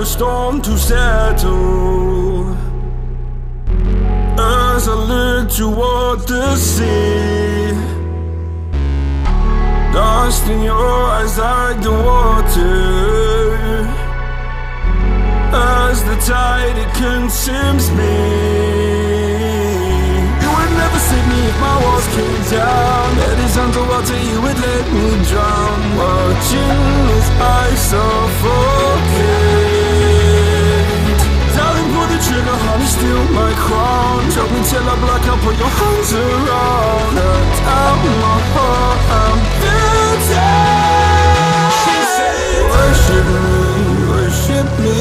a storm to settle. As I look toward the sea, dust in your eyes like the water. As the tide, it consumes me. You would never save me if my walls came down. Head is underwater, you would let me drown. Watching as I suffocate. Darling, pull the trigger, honey, steal my crown. Choke me till I black out, put your hands around. Cut out my heart, I'm guilty. She said, worship me, worship me.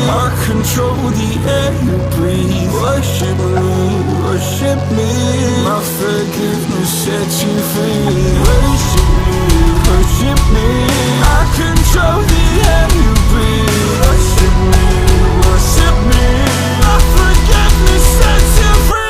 I control the air you breathe. Worship me, worship me. My forgiveness sets you free. Worship me, worship me. I control the air you breathe. Worship me, worship me. My forgiveness sets you free.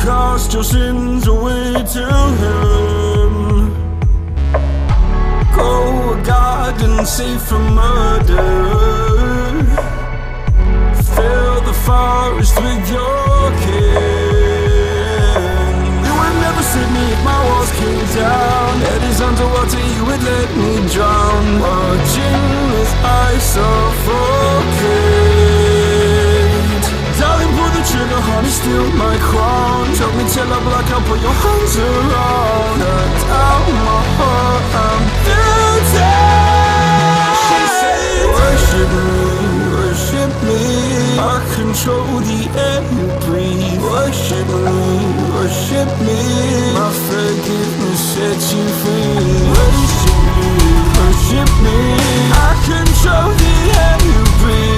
Cast your sins away to Him. Go a garden safe from murder. Fill the forest with your kin. You would never save me if my walls came down. Head is underwater, you would let me drown. Watching as I suffocate. Darling, pull the trigger, honey, steal my crown. Choke me till I black out, put your hands around. Cut out my heart, I'm guilty. She said, worship me, worship me. I control the air you breathe. Worship me, worship me. My forgiveness sets you free. Worship me, worship me. I control the air you breathe.